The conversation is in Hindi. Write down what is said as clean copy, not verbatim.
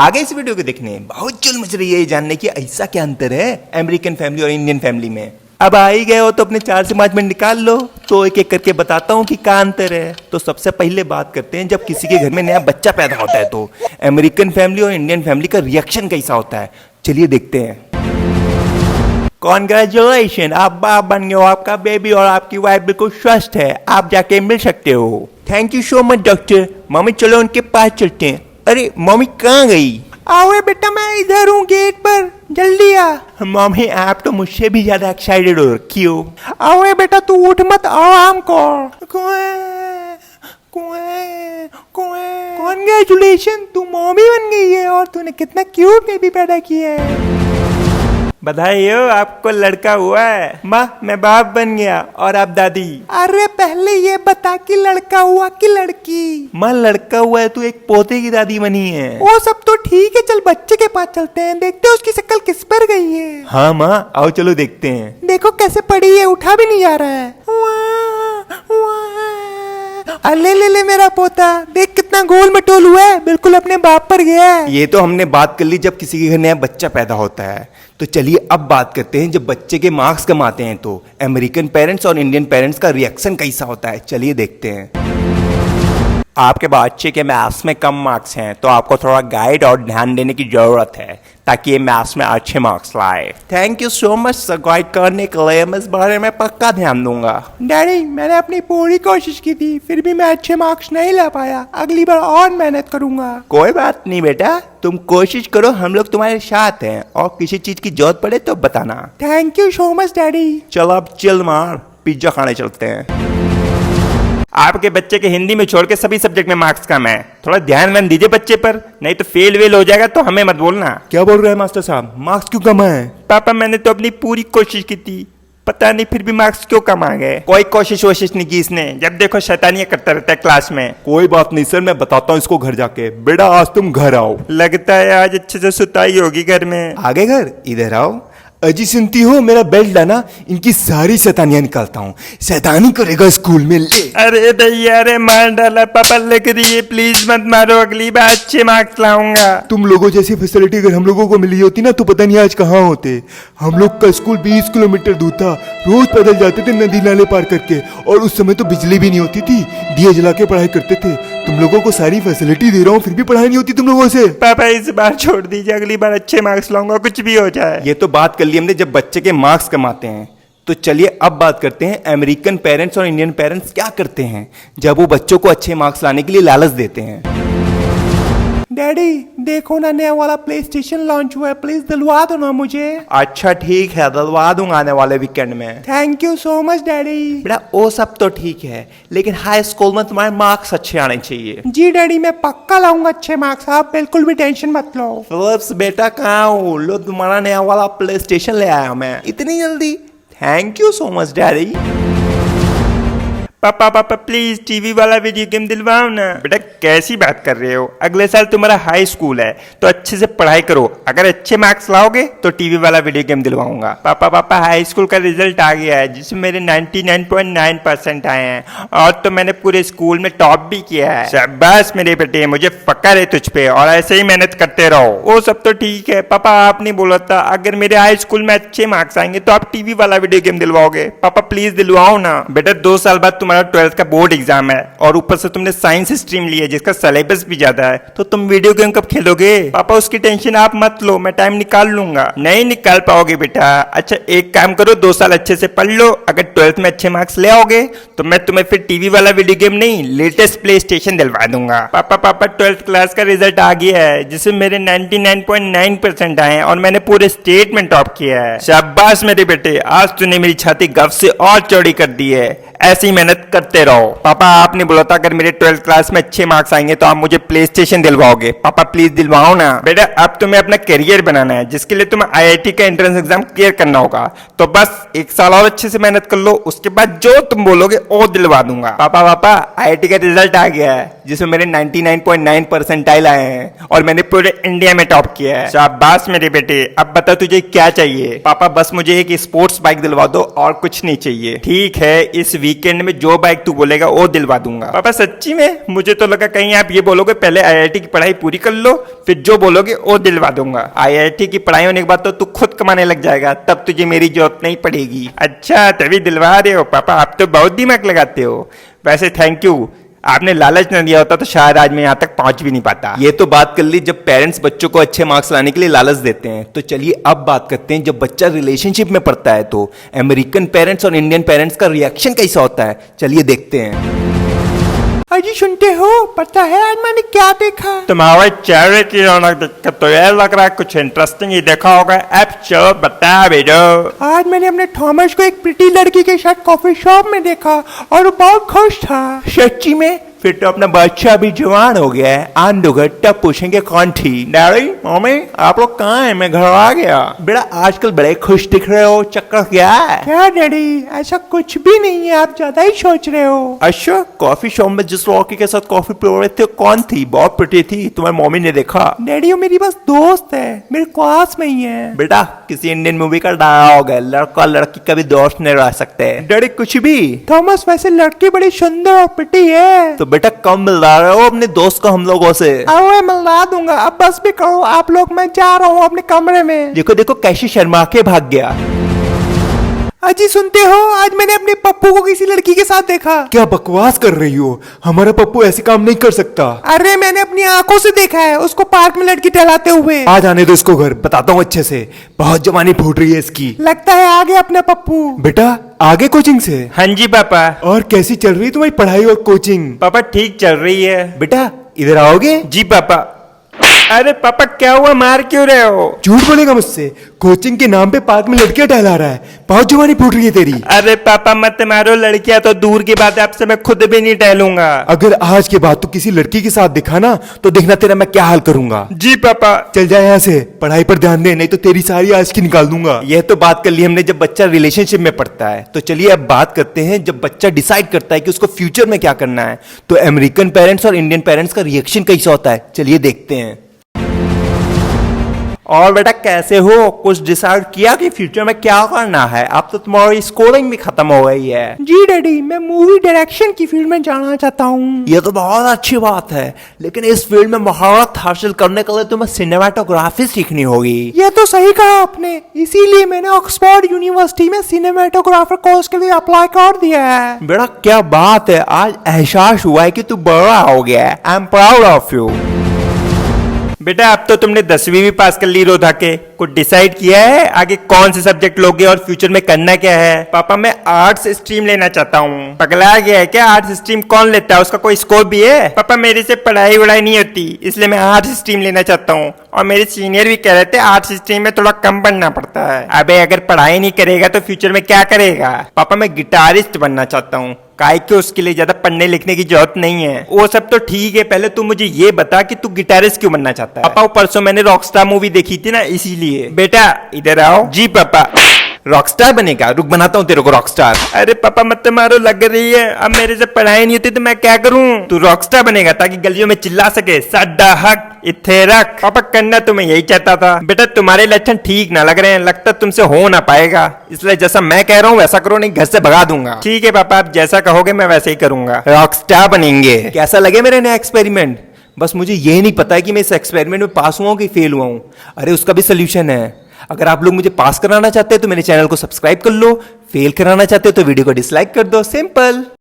आगे इस वीडियो को देखने बहुत चुल मच रही है ये जानने की ऐसा क्या अंतर है अमेरिकन फैमिली और इंडियन फैमिली में। अब आ ही गए हो तो अपने 4 से 5 मिनट निकाल लो तो एक एक करके बताता हूँ कि क्या अंतर है। तो सबसे पहले बात करते हैं जब किसी के घर में नया बच्चा पैदा होता है तो अमेरिकन फैमिली और इंडियन फैमिली का रिएक्शन कैसा होता है, चलिए देखते हैं। कॉन्ग्रेचुलेशन, आप बाप बन गए हो, आपका बेबी और आपकी वाइफ बिल्कुल स्वस्थ है, आप जाके मिल सकते हो। Thank you so much doctor. Mummy चलो उनके पास चलते हैं। अरे मम्मी कहाँ गई? आओ बेटा मैं इधर हूँ गेट पर, जल्दी आ। मम्मी आप तो मुझसे भी ज्यादा एक्साइटेड हो रखी हो। आओ बेटा तू उठ मत, आओ हमको। कॉन्ग्रेचुलेशन, तू मम्मी बन गई है और तूने कितना क्यूट बेबी पैदा किया है। बधाई हो, आपको लड़का हुआ है। माँ मैं बाप बन गया और आप दादी। अरे पहले ये बता कि लड़का हुआ कि लड़की? माँ लड़का हुआ है, तू एक पोते की दादी बनी है। वो सब तो ठीक है, चल बच्चे के पास चलते हैं, देखते हैं उसकी शक्ल किस पर गई है। हाँ माँ आओ चलो देखते हैं। देखो कैसे पड़ी है, उठा भी नहीं जा रहा है। ले ले ले मेरा पोता, देख कितना गोल मटोल हुआ है, बिल्कुल अपने बाप पर गया है। ये तो हमने बात कर ली जब किसी के घर नया बच्चा पैदा होता है। तो चलिए अब बात करते हैं जब बच्चे के मार्क्स कम आते हैं तो अमेरिकन पेरेंट्स और इंडियन पेरेंट्स का रिएक्शन कैसा होता है, चलिए देखते हैं। आपके बच्चे के मैथ्स में कम मार्क्स हैं तो आपको थोड़ा गाइड और ध्यान देने की जरूरत है ताकि ये मैथ्स में अच्छे मार्क्स लाए। Thank you so much sir guide करने के लिए, मैं इस बारे में पक्का ध्यान दूंगा। डैडी मैंने अपनी पूरी कोशिश की थी फिर भी मैं अच्छे मार्क्स नहीं ला पाया, अगली बार और मेहनत करूंगा। कोई बात नहीं बेटा, तुम कोशिश करो, हम लोग तुम्हारे साथ हैं और किसी चीज की जरूरत पड़े तो बताना। Thank you so much daddy. चलो अब चिल मार, पिज्जा खाने चलते हैं। आपके बच्चे के हिंदी में छोड़ के सभी सब्जेक्ट में मार्क्स कम है, थोड़ा ध्यान दीजिए बच्चे पर, नहीं तो फेल वेल हो जाएगा तो हमें मत बोलना। क्या बोल रहे हैं मास्टर साहब, मार्क्स क्यों कम है? पापा मैंने तो अपनी पूरी कोशिश की थी, पता नहीं फिर भी मार्क्स क्यों कम आ गए। कोई कोशिश नहीं की इसने, जब देखो शैतानियां करता रहता है क्लास में। कोई बात नहीं सर, मैं बताता हूँ इसको घर जाके। बेटा आज तुम घर आओ। लगता है आज अच्छे से सुताई होगी घर में। आगे घर, इधर आओ। अजी सुनती हो, मेरा बेल्ट लाना, इनकी सारी शैतानियां निकालता हूँ। शैतानी करेगा स्कूल में, ले। अरे भैया अरे मार डाला, पापा लग रही है, प्लीज मत मारो, अगली बार अच्छे मार्क्स लाऊंगा। तुम लोगों जैसी फैसिलिटी अगर हम लोगों को मिली होती ना तो पता नहीं आज कहाँ होते। हम लोग का स्कूल 20 किलोमीटर दूर था, रोज पैदल जाते थे नदी नाले पार करके, और उस समय तो बिजली भी नहीं होती थी, दिए जला के पढ़ाई करते थे। तुम लोगों को सारी फैसिलिटी दे रहा हूँ फिर भी पढ़ाई नहीं होती तुम लोगों से। पापा इस बार छोड़ दीजिए, अगली बार अच्छे मार्क्स लाऊंगा, कुछ भी हो जाए। ये तो बात कर ली हमने जब बच्चे के मार्क्स कम आते हैं। तो चलिए अब बात करते हैं अमेरिकन पेरेंट्स और इंडियन पेरेंट्स क्या करते हैं जब वो बच्चों को अच्छे मार्क्स लाने के लिए लालच देते हैं। डैडी देखो ना नया वाला प्ले स्टेशन लॉन्च हुआ है, प्लीज दिलवा दो ना मुझे। अच्छा ठीक है, दिलवा दूंगा आने वाले वीकेंड में। Thank you so much daddy. बेटा वो सब तो ठीक है लेकिन हाई स्कूल में तुम्हारे मार्क्स अच्छे आने चाहिए। जी डैडी मैं पक्का लाऊंगा अच्छे मार्क्स, आप बिल्कुल भी टेंशन मत लो। फिलिप्स बेटा कहाँ हो, लो तुम्हारा नया वाला प्ले स्टेशन ले आया मैं, इतनी जल्दी। Thank you so much daddy. पापा पापा प्लीज टीवी वाला वीडियो गेम दिलवाओ ना। बेटा कैसी बात कर रहे हो, अगले साल तुम्हारा हाई स्कूल है तो अच्छे से पढ़ाई करो, अगर अच्छे मार्क्स लाओगे तो टीवी वाला वीडियो गेम दिलवाऊंगा। पापा पापा हाई स्कूल का रिजल्ट आ गया है जिसमें मेरे 99.9% आए हैं और तो मैंने पूरे स्कूल में टॉप भी किया है। शाबाश मेरे बेटे, मुझे फक्र है तुझ पे और ऐसे ही मेहनत करते रहो। वो सब तो ठीक है पापा, आपने बोला था अगर मेरे हाई स्कूल में अच्छे मार्क्स आएंगे तो आप टीवी वाला वीडियो गेम दिलवाओगे। पापा प्लीज दिलवाओ ना। बेटा 2 साल बाद तुम्हारा 12th का बोर्ड एग्जाम है और ऊपर से तुमने साइंस स्ट्रीम ली है जिसका सिलेबस भी ज्यादा है, तो तुम वीडियो गेम कब खेलोगे? पापा उसकी टेंशन आप मत लो, मैं टाइम निकाल लूंगा। नहीं निकाल पाओगे बेटा। अच्छा एक काम करो, 2 साल अच्छे से पढ़ लो, अगर 12th में अच्छे मार्क्स ले आओगे तो मैं तुम्हें फिर टीवी वाला वीडियो गेम नहीं लेटेस्ट प्ले स्टेशन दिलवा दूंगा। पापा पापा 12th क्लास का रिजल्ट आ गया है जिसमें मेरे 99.9% आए हैं और मैंने पूरे स्टेट में टॉप किया है। शाबाश मेरे बेटे, आज तूने मेरी छाती गर्व से और चौड़ी कर दी है, ऐसी ही मेहनत करते रहो। पापा आपने बोला था अगर मेरे 12th क्लास में अच्छे मार्क्स आएंगे तो आप मुझे प्ले स्टेशन दिलवाओगे। पापा प्लीज दिलवाओ ना। बेटा अब तुम्हें अपना करियर बनाना है जिसके लिए तुम्हें IIT का एंट्रेंस एग्जाम क्लियर करना होगा, तो बस 1 साल और अच्छे से मेहनत कर लो, उसके बाद जो तुम बोलोगे वो दिलवा दूंगा। पापा पापा IIT का रिजल्ट आ गया है जिसमें मेरे 99.9 परसेंटाइल आए हैं और मैंने पूरे इंडिया में टॉप किया है। शाबाश मेरे बेटे, अब बता तुझे क्या चाहिए? पापा बस मुझे एक स्पोर्ट्स बाइक दिलवा दो और कुछ नहीं चाहिए। ठीक है, इस वीकेंड में जो जो बाइक तू बोलेगा वो दिलवा दूंगा। पापा सच्ची में? मुझे तो लगा कहीं आप ये बोलोगे पहले आईआईटी की पढ़ाई पूरी कर लो, फिर जो बोलोगे वो दिलवा दूंगा। आईआईटी की पढ़ाई होने के बाद तो तू खुद कमाने लग जाएगा, तब तुझे मेरी जरूरत नहीं पड़ेगी। अच्छा तभी दिलवा रहे हो पापा, आप तो बहुत दिमाग लगाते हो। वैसे थैंक यू, आपने लालच न दिया होता तो शायद आज मैं यहाँ तक पहुंच भी नहीं पाता। ये तो बात कर ली जब पेरेंट्स बच्चों को अच्छे मार्क्स लाने के लिए लालच देते हैं। तो चलिए अब बात करते हैं जब बच्चा रिलेशनशिप में पड़ता है तो अमेरिकन पेरेंट्स और इंडियन पेरेंट्स का रिएक्शन कैसा होता है, चलिए देखते हैं। अजी सुनते हो, पता है आज मैंने क्या देखा? तुम्हारे चेहरे की रौनक देखकर तो यह लग रहा है कुछ इंटरेस्टिंग ही देखा होगा। अब चलो बता भी दो। आज मैंने अपने थॉमस को एक प्रिटी लड़की के साथ कॉफी शॉप में देखा और वो बहुत खुश था। सच्ची में? फिर तो अपना बच्चा भी जवान हो गया है। आन दो तब पूछेंगे कौन थी। डैडी मम्मी आप लोग कहाँ हैं? मैं घर आ गया। बेटा आजकल बड़े खुश दिख रहे हो, चक्कर क्या है? क्या डैडी, ऐसा कुछ भी नहीं है, आप ज्यादा ही सोच रहे हो। अच्छा, कॉफी शॉप में जिस लड़की के साथ कॉफी पी रहे थे कौन थी? बहुत प्रिटी थी, तुम्हारी मम्मी ने देखा? डैडी वो मेरी बस दोस्त है, मेरे क्लास में ही है। बेटा किसी इंडियन मूवी का डायलॉग है, लड़का लड़की कभी दोस्त नहीं रह सकते। डैडी कुछ भी। थॉमस वैसे लड़की बड़ी सुंदर और प्रिटी है। तो बेटा कम मिलवा रहे हो अपने दोस्त को हम लोगों से? अरे मिलवा दूंगा, अब बस भी करो आप लोग, मैं जा रहा हूँ अपने कमरे में। देखो देखो कैसे शर्मा के भाग गया। अजी सुनते हो, आज मैंने अपने पप्पू को किसी लड़की के साथ देखा। क्या बकवास कर रही हो? हमारा पप्पू ऐसे काम नहीं कर सकता। अरे मैंने अपनी आंखों से देखा है उसको पार्क में लड़की टहलाते हुए। आ जाने दो इसको घर, बताता हूँ अच्छे से। बहुत जवानी फूट रही है इसकी। लगता है आगे अपना पप्पू। बेटा आगे कोचिंग से? हाँ जी पापा। और कैसी चल रही है तुम्हारी पढ़ाई और कोचिंग? पापा ठीक चल रही है। बेटा इधर आओगे? जी पापा। अरे पापा क्या हुआ, मार क्यों रहे हो? झूठ बोलेगा मुझसे? कोचिंग के नाम पे पार्क में लड़कियां टहला रहा है, बहुत जवानी फूट रही है तेरी। अरे पापा मत मारो, लड़कियां तो दूर की बात है, आपसे मैं खुद भी नहीं टहलूंगा। अगर आज के बाद तू किसी लड़की के साथ दिखा ना तो देखना तेरा मैं क्या हाल करूंगा। जी पापा। चल जाए यहाँ से, पढ़ाई पर ध्यान दे, नहीं तो तेरी सारी आज की निकाल दूंगा। यह तो बात कर ली हमने जब बच्चा रिलेशनशिप में पड़ता है। तो चलिए अब बात करते हैं जब बच्चा डिसाइड करता है कि उसको फ्यूचर में क्या करना है। तो अमेरिकन पेरेंट्स और इंडियन पेरेंट्स का रिएक्शन कैसा होता है, चलिए देखते हैं। और बेटा कैसे हो? कुछ डिसाइड किया कि फ्यूचर में क्या करना है? अब तो तुम्हारी स्कूलिंग भी खत्म हो गई है। जी डैडी, मैं मूवी डायरेक्शन की फील्ड में जाना चाहता हूँ। ये तो बहुत अच्छी बात है, लेकिन इस फील्ड में महारत हासिल करने के लिए तुम्हें सिनेमाटोग्राफी सीखनी होगी। ये तो सही कहा आपने, इसीलिए मैंने ऑक्सफोर्ड यूनिवर्सिटी में सिनेमाटोग्राफर कोर्स के लिए अप्लाई कर दिया है। बेटा क्या बात है, आज एहसास हुआ है कि तू बड़ा हो गया है। I am proud of you. बेटा अब तो तुमने 10वीं भी पास कर ली रोधा के, कुछ डिसाइड किया है आगे कौन से सब्जेक्ट लोगे और फ्यूचर में करना क्या है? पापा मैं आर्ट्स स्ट्रीम लेना चाहता हूँ। पगला गया है क्या? आर्ट्स स्ट्रीम कौन लेता है? उसका कोई स्कोप भी है? पापा मेरे से पढ़ाई वढ़ाई नहीं होती, इसलिए मैं आर्ट्स स्ट्रीम लेना चाहता हूँ। और मेरे सीनियर भी कह रहे थे आर्ट्स स्ट्रीम में थोड़ा कम पढ़ना पड़ता है। अबे अगर पढ़ाई नहीं करेगा तो फ्यूचर में क्या करेगा? पापा मैं गिटारिस्ट बनना चाहता हूँ, काहे कि उसके लिए ज्यादा पढ़ने लिखने की जरूरत नहीं है। वो सब तो ठीक है, पहले तू मुझे ये बता कि तू गिटारिस्ट क्यों बनना चाहता है? पापा वो परसों मैंने रॉकस्टार मूवी देखी थी ना, इसीलिए। बेटा इधर आओ। जी पापा। रॉकस्टार बनेगा? रुक बनाता हूँ तेरे को रॉकस्टार। अरे पापा मत मारो, लग रही है। अब मेरे से पढ़ाई नहीं होती तो मैं क्या करूँ? तू रॉकस्टार बनेगा ताकि गलियों में चिल्ला सके साडा हक इत्थे रख। पापा करना तो मैं यही चाहता था। बेटा तुम्हारे लक्षण ठीक ना लग रहे हैं, लगता तुमसे हो ना पाएगा, इसलिए जैसा मैं कह रहा हूँ वैसा करो, नहीं घर से भगा दूंगा। ठीक है पापा, आप जैसा कहोगे मैं वैसे ही करूंगा। रॉकस्टार बनेंगे। कैसा लगे मेरा नया एक्सपेरिमेंट? बस मुझे ये नहीं पता है कि मैं इस एक्सपेरिमेंट में पास हुआ हूँ कि फेल हुआ हूँ। अरे उसका भी सोल्यूशन है। अगर आप लोग मुझे पास कराना चाहते हैं तो मेरे चैनल को सब्सक्राइब कर लो, फेल कराना चाहते हो तो वीडियो को डिसलाइक कर दो, सिंपल।